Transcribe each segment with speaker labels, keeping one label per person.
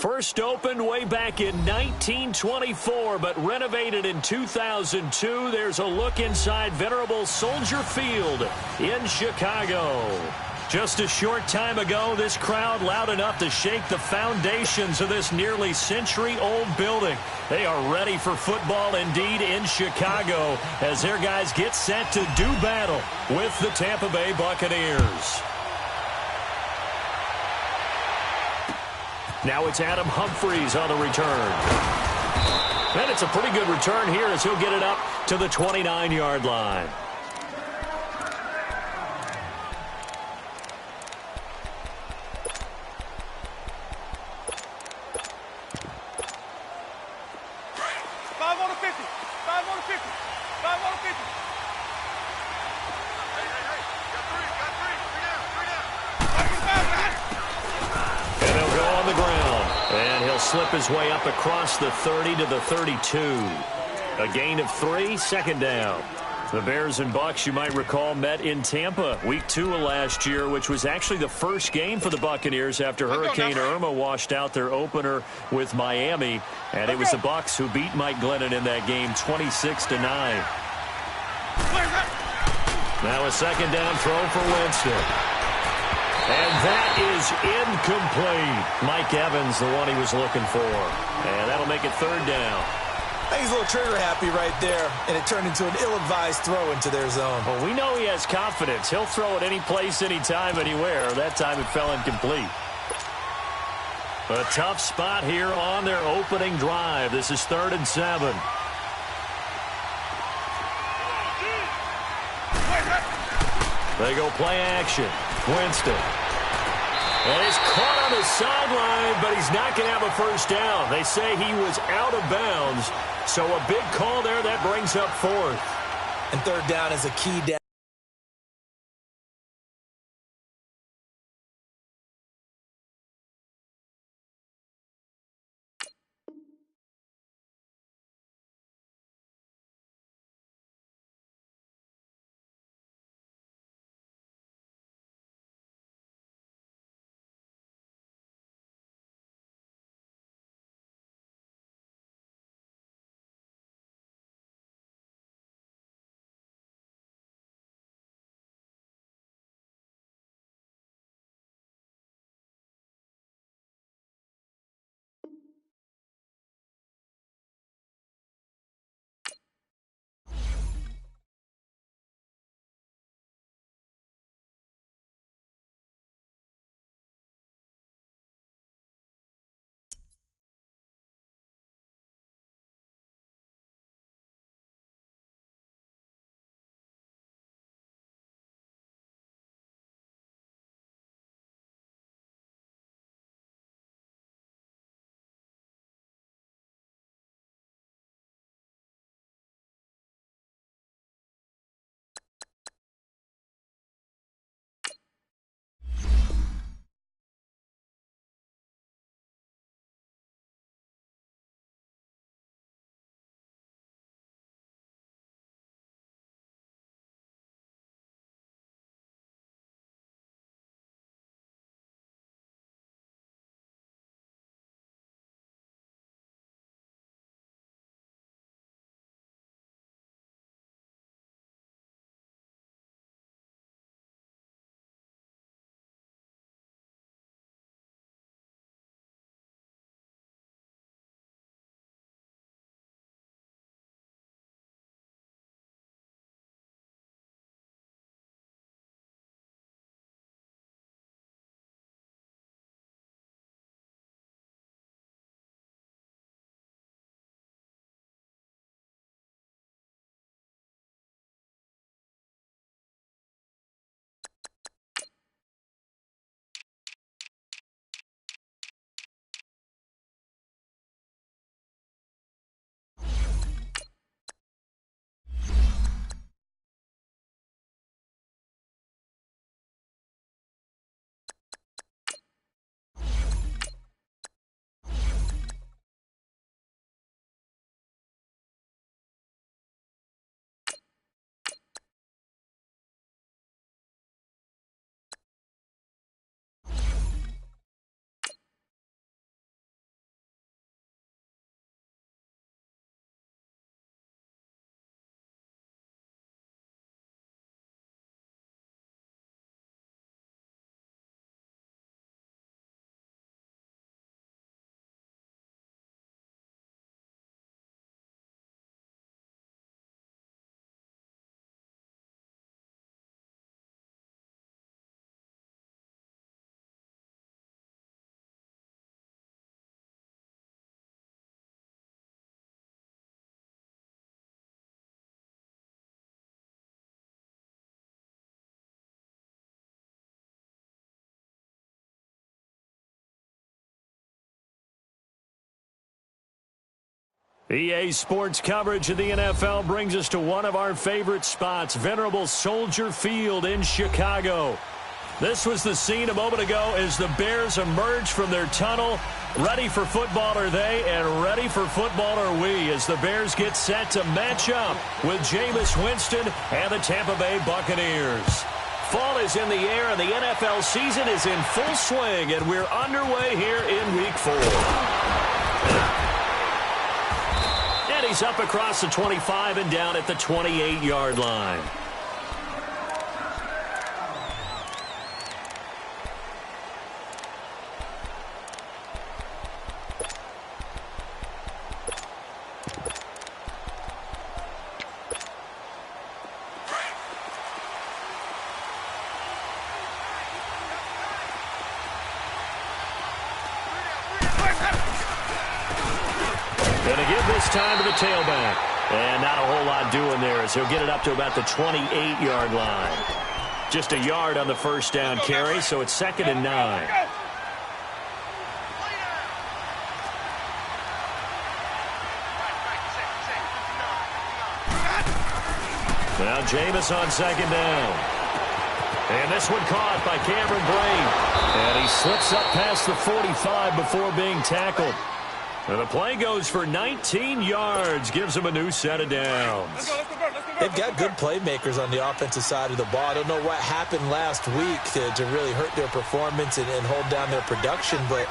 Speaker 1: First opened way back in 1924, but renovated in 2002. There's a look inside venerable Soldier Field in Chicago. Just a short time ago, this crowd loud enough to shake the foundations of this nearly century-old building. They are ready for football indeed in Chicago as their guys get set to do battle with the Tampa Bay Buccaneers. Now it's Adam Humphries on the return. And it's a pretty good return here as he'll get it up to the 29-yard line. Slip his way up across the 30 to the 32. A gain of 3, second down. The Bears and Bucs, you might recall, met in Tampa week 2 of last year, which was actually the first game for the Buccaneers after Hurricane Irma washed out their opener with Miami. And it was the Bucs who beat Mike Glennon in that game 26-9. Now a second down throw for Winston. And that is incomplete. Mike Evans, the one he was looking for. And that'll make it third down.
Speaker 2: I think he's a little trigger happy right there, and it turned into an ill-advised throw into their zone.
Speaker 1: Well, we know he has confidence. He'll throw it any place, anytime, anywhere. That time it fell incomplete. A tough spot here on their opening drive. This is 3rd and 7. They go play action. Winston. And he's caught on the sideline, but he's not going to have a first down. They say he was out of bounds, so a big call there that brings up 4th.
Speaker 2: And 3rd down is a key down.
Speaker 1: EA Sports coverage of the NFL brings us to one of our favorite spots, venerable Soldier Field in Chicago. This was the scene a moment ago as the Bears emerged from their tunnel. Ready for football are they, and ready for football are we, as the Bears get set to match up with Jameis Winston and the Tampa Bay Buccaneers. Fall is in the air, and the NFL season is in full swing, and we're underway here in Week 4. And he's up across the 25 and down at the 28-yard line. Going to give this time to the tailback. And not a whole lot doing there as he'll get it up to about the 28-yard line. Just a yard on the first down carry, so it's 2nd and 9. Now Jameis on 2nd down. And this one caught by Cameron Brate. And he slips up past the 45 before being tackled. And the play goes for 19 yards, gives them a new set of downs.
Speaker 2: They've got good playmakers on the offensive side of the ball. I don't know what happened last week to really hurt their performance and hold down their production, but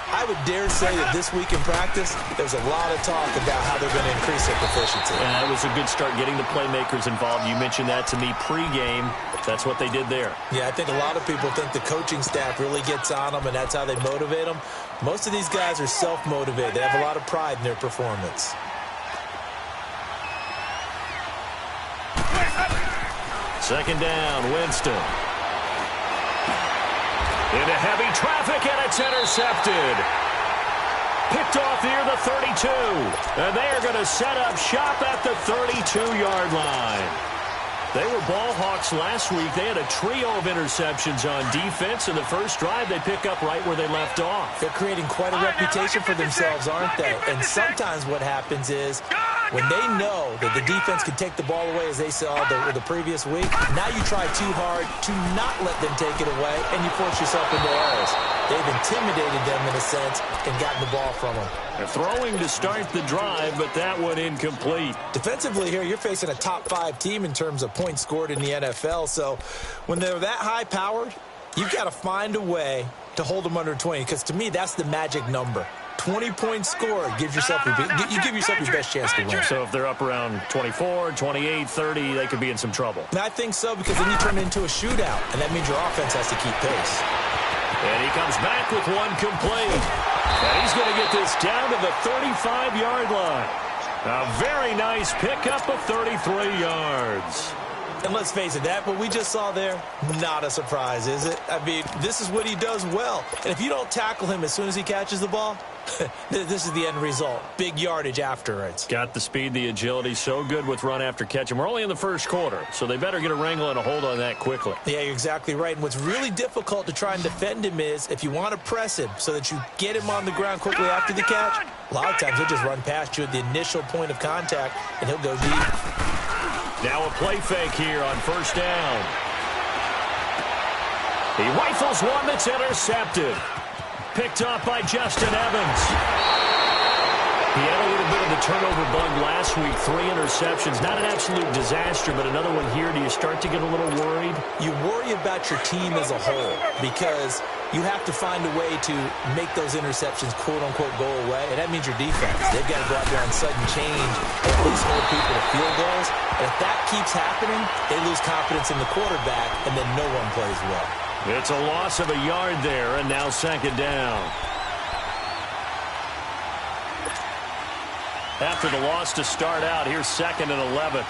Speaker 2: I would dare say that this week in practice, there's a lot of talk about how they're going to increase their proficiency.
Speaker 1: Yeah, it was a good start getting the playmakers involved. You mentioned that to me pregame. That's what they did there.
Speaker 2: Yeah, I think a lot of people think the coaching staff really gets on them, and that's how they motivate them. Most of these guys are self-motivated. They have a lot of pride in their performance.
Speaker 1: Second down, Winston. Into heavy traffic, and it's intercepted. Picked off near the 32. And they are going to set up shop at the 32-yard line. They were ball hawks last week. They had a trio of interceptions on defense. In the first drive, they pick up right where they left off.
Speaker 2: They're creating quite a reputation for themselves, aren't they? And sometimes what happens is when they know that the defense can take the ball away, as they saw the previous week, now you try too hard to not let them take it away, and you force yourself into errors. They've intimidated them in a sense and gotten the ball from them.
Speaker 1: They're throwing to start the drive, but that one incomplete.
Speaker 2: Defensively here, you're facing a top-5 team in terms of points scored in the NFL. So when they're that high-powered, you've got to find a way to hold them under 20, because to me, that's the magic number. 20 points scored gives yourself your best chance to win.
Speaker 1: So if they're up around 24, 28, 30, they could be in some trouble.
Speaker 2: And I think so, because then you turn it into a shootout, and that means your offense has to keep pace.
Speaker 1: And he comes back with one complete. And he's going to get this down to the 35-yard line. A very nice pickup of 33 yards.
Speaker 2: And let's face it, that what we just saw there, not a surprise, is it? I mean, this is what he does well. And if you don't tackle him as soon as he catches the ball, this is the end result. Big yardage afterwards.
Speaker 1: Got the speed, the agility, so good with run after catch. And we're only in the first quarter, so they better get a wrangle and a hold on that quickly.
Speaker 2: Yeah, you're exactly right. And what's really difficult to try and defend him is if you want to press him so that you get him on the ground quickly after the catch, a lot of times he'll just run past you at the initial point of contact, and he'll go deep.
Speaker 1: Now a play fake here on first down. He rifles one that's intercepted. Picked off by Justin Evans. He had a little bit of the turnover bug last week. 3 interceptions. Not an absolute disaster, but another one here. Do you start to get a little worried?
Speaker 2: You worry about your team as a whole because you have to find a way to make those interceptions, quote-unquote, go away, and that means your defense. They've got to go out there and sudden change or at least hold people to field goals. And if that keeps happening, they lose confidence in the quarterback, and then no one plays well.
Speaker 1: It's a loss of a yard there, and now second down. After the loss to start out, here's 2nd and 11.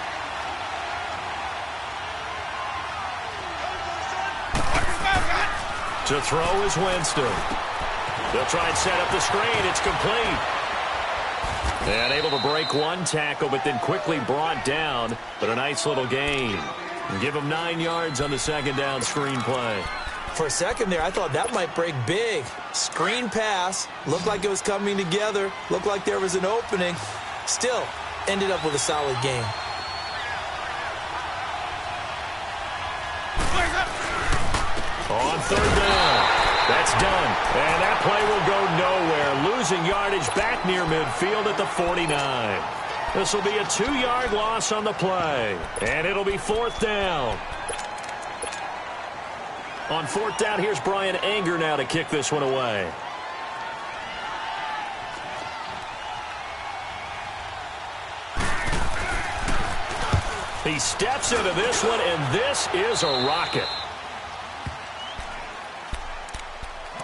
Speaker 1: To throw is Winston. They'll try and set up the screen. It's complete. And able to break one tackle, but then quickly brought down. But a nice little gain. And give them 9 yards on the second down screen play.
Speaker 2: For a second there, I thought that might break big. Screen pass. Looked like it was coming together. Looked like there was an opening. still ended up with a solid game.
Speaker 1: On third down. That's done. And that play will go nowhere. Losing yardage back near midfield at the 49. This will be a 2-yard loss on the play. And it'll be fourth down. On fourth down, here's Brian Anger now to kick this one away. He steps into this one, and this is a rocket.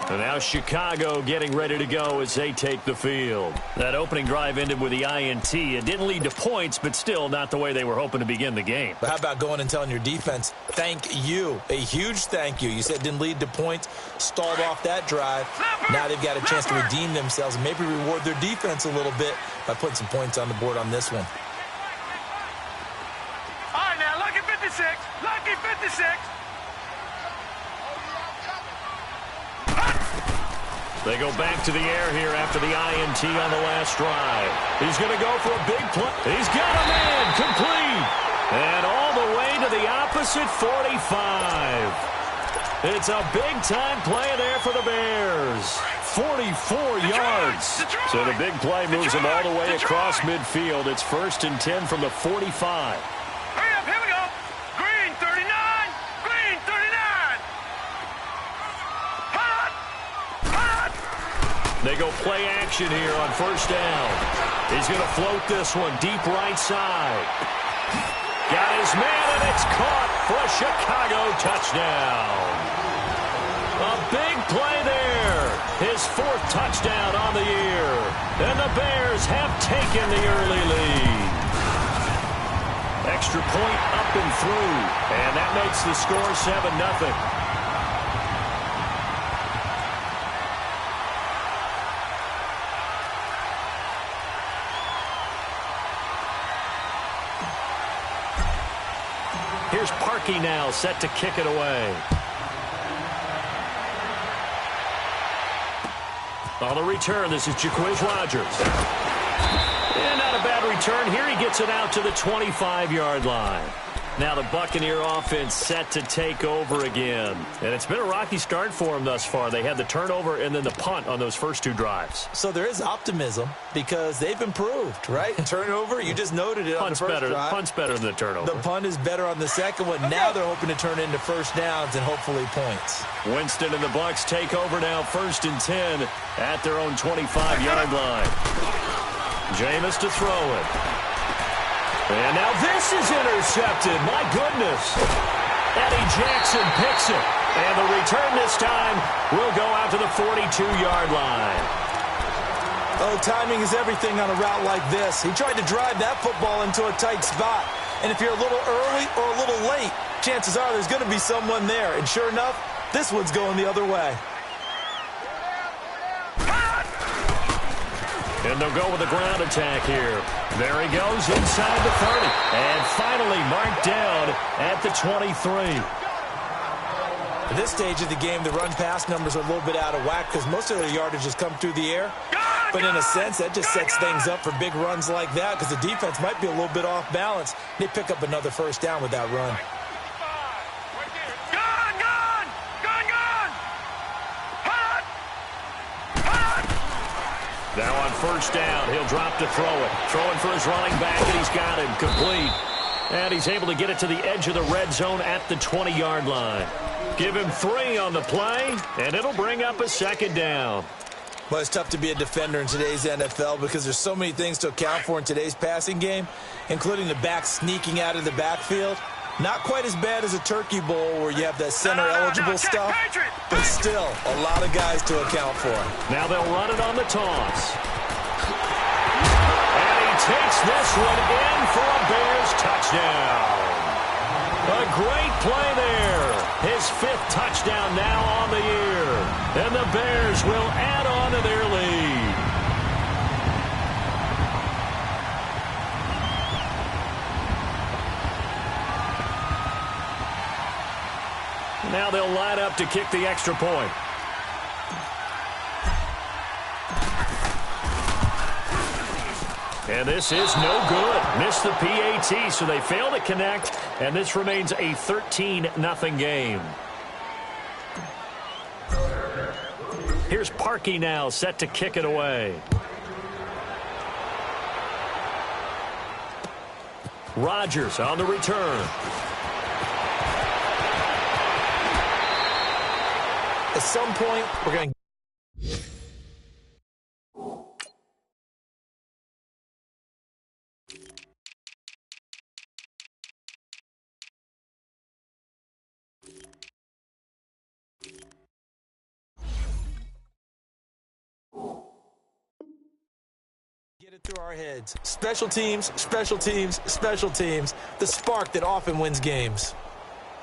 Speaker 1: And now Chicago getting ready to go as they take the field. That opening drive ended with the INT. It didn't lead to points, but still not the way they were hoping to begin the game.
Speaker 2: But how about going and telling your defense, thank you, a huge thank you. You said it didn't lead to points, stalled off that drive. Now they've got a chance to redeem themselves and maybe reward their defense a little bit by putting some points on the board on this one.
Speaker 3: All right, now, lucky 56, lucky 56.
Speaker 1: They go back to the air here after the INT on the last drive. He's going to go for a big play. He's got a man complete. And all the way to the opposite 45. It's a big-time play there for the Bears. 44 yards. So the big play moves them all the way across midfield. It's 1st and 10 from the 45.
Speaker 3: Hurry up, here we go. Green 39, green 39. Hot, hot.
Speaker 1: They go play action here on first down. He's going to float this one deep right side. Got his man, and it's caught for a Chicago touchdown. A big play there. His 4th touchdown on the year. And the Bears have taken the early lead. Extra point up and through. And that makes the score 7-0. Here's Parkey now, set to kick it away. On the return, this is Jaquiz Rogers. And not a bad return. Here he gets it out to the 25-yard line. Now the Buccaneer offense set to take over again. And it's been a rocky start for them thus far. They had the turnover and then the punt on those first 2 drives.
Speaker 2: So there is optimism because they've improved, right? Turnover, you just noted it on the first drive.
Speaker 1: Punt's better than the turnover.
Speaker 2: The punt is better on the second one. Now they're hoping to turn into first downs and hopefully points.
Speaker 1: Winston and the Bucs take over now, 1st and 10 at their own 25-yard line. Jameis to throw it. And now this is intercepted. My goodness. Eddie Jackson picks it. And the return this time will go out to the 42-yard line.
Speaker 2: Oh, timing is everything on a route like this. He tried to drive that football into a tight spot. And if you're a little early or a little late, chances are there's going to be someone there. And sure enough, this one's going the other way.
Speaker 1: And they'll go with a ground attack here. There he goes inside the 30. And finally marked down at the 23.
Speaker 2: At this stage of the game, the run-pass numbers are a little bit out of whack because most of their yardage has come through the air. But in a sense, that just sets things up for big runs like that because the defense might be a little bit off balance. They pick up another first down with that run.
Speaker 1: Now on first down, he'll drop to throw it. Throwing for his running back, and he's got him complete. And he's able to get it to the edge of the red zone at the 20-yard line. Give him 3 on the play, and it'll bring up a 2nd down.
Speaker 2: Well, it's tough to be a defender in today's NFL because there's so many things to account for in today's passing game, including the back sneaking out of the backfield. Not quite as bad as a Turkey Bowl where you have that center-eligible stuff, but still a lot of guys to account for.
Speaker 1: Now they'll run it on the toss. And he takes this one in for a Bears touchdown. A great play there. His 5th touchdown now on the year. And the Bears will add on to their lead. Now they'll line up to kick the extra point. And this is no good. Missed the PAT, so they fail to connect, and this remains a 13-0 game. Here's Parkey now, set to kick it away. Rodgers on the return.
Speaker 2: At some point, we're going to get it through our heads. Special teams, special teams, special teams. The spark that often wins games.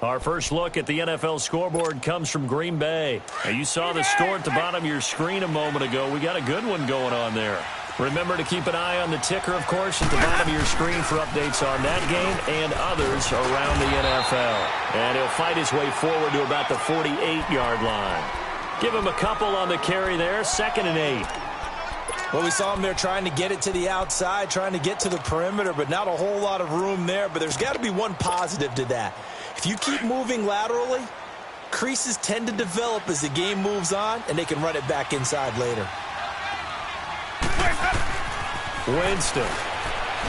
Speaker 1: Our first look at the NFL scoreboard comes from Green Bay. Now, you saw the score at the bottom of your screen a moment ago. We got a good one going on there. Remember to keep an eye on the ticker, of course, at the bottom of your screen for updates on that game and others around the NFL. And he'll fight his way forward to about the 48-yard line. Give him a couple on the carry there, 2nd and 8.
Speaker 2: Well, we saw him there trying to get it to the outside, trying to get to the perimeter, but not a whole lot of room there. But there's got to be one positive to that. If you keep moving laterally, creases tend to develop as the game moves on, and they can run it back inside later.
Speaker 1: Winston.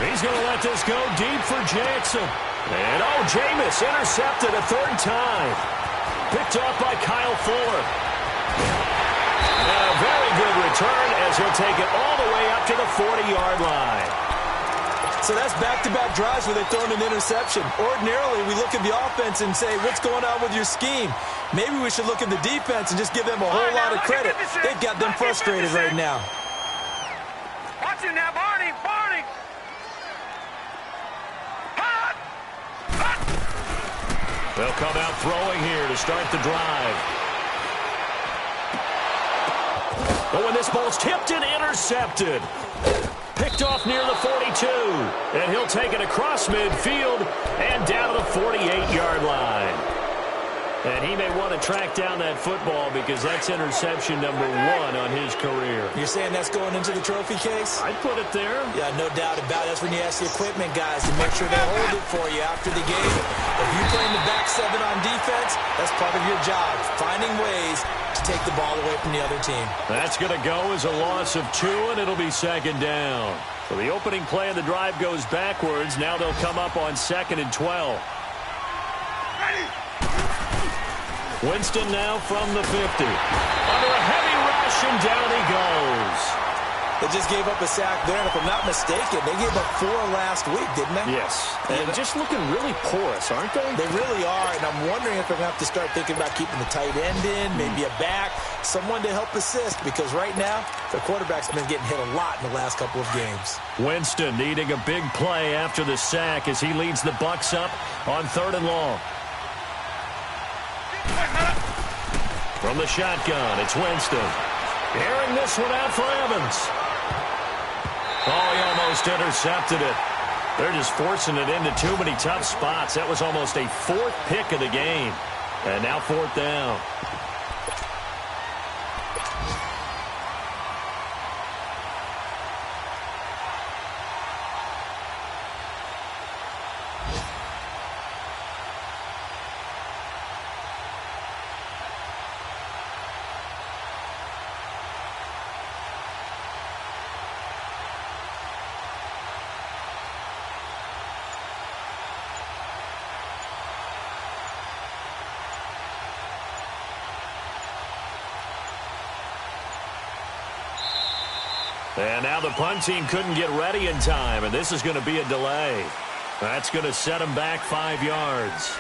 Speaker 1: He's going to let this go deep for Jackson. And, Jameis intercepted a 3rd time. Picked off by Kyle Fuller. And a very good return as he'll take it all the way up to the 40-yard line.
Speaker 2: So that's back-to-back drives where they've thrown an interception. Ordinarily, we look at the offense and say, what's going on with your scheme? Maybe we should look at the defense and just give them a whole lot of credit. They've got them frustrated right now.
Speaker 3: Watch it now, Barney. Barney. Hot. Hot.
Speaker 1: They'll come out throwing here to start the drive. But when this ball's tipped and intercepted. Picked off near the 42. And he'll take it across midfield and down to the 48-yard line. And he may want to track down that football because that's interception number 1 on his career.
Speaker 2: You're saying that's going into the trophy case?
Speaker 1: I'd put it there.
Speaker 2: Yeah, no doubt about it. That's when you ask the equipment guys to make sure they hold it for you after the game. If you play in the back 7 on defense, that's part of your job, finding ways to take the ball away from the other team.
Speaker 1: That's going to go as a loss of 2, and it'll be 2nd down. So the opening play of the drive goes backwards. Now they'll come up on 2nd and 12. Winston now from the 50. Under a heavy rush, and down he goes.
Speaker 2: They just gave up a sack there, and if I'm not mistaken, they gave up 4 last week, didn't they?
Speaker 1: Yes. And just looking really porous, aren't they?
Speaker 2: They really are, and I'm wondering if they're going to have to start thinking about keeping the tight end in, maybe a back, someone to help assist, because right now, the quarterback's been getting hit a lot in the last couple of games.
Speaker 1: Winston needing a big play after the sack as he leads the Bucs up on 3rd and long. From the shotgun, it's Winston. Airing this one out for Evans. Oh, he almost intercepted it. They're just forcing it into too many tough spots. That was almost a 4th pick of the game. And now 4th down. And now the punt team couldn't get ready in time, and this is going to be a delay. That's going to set them back 5 yards.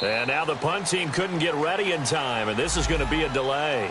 Speaker 1: And now the punt team couldn't get ready in time, and this is going to be a delay.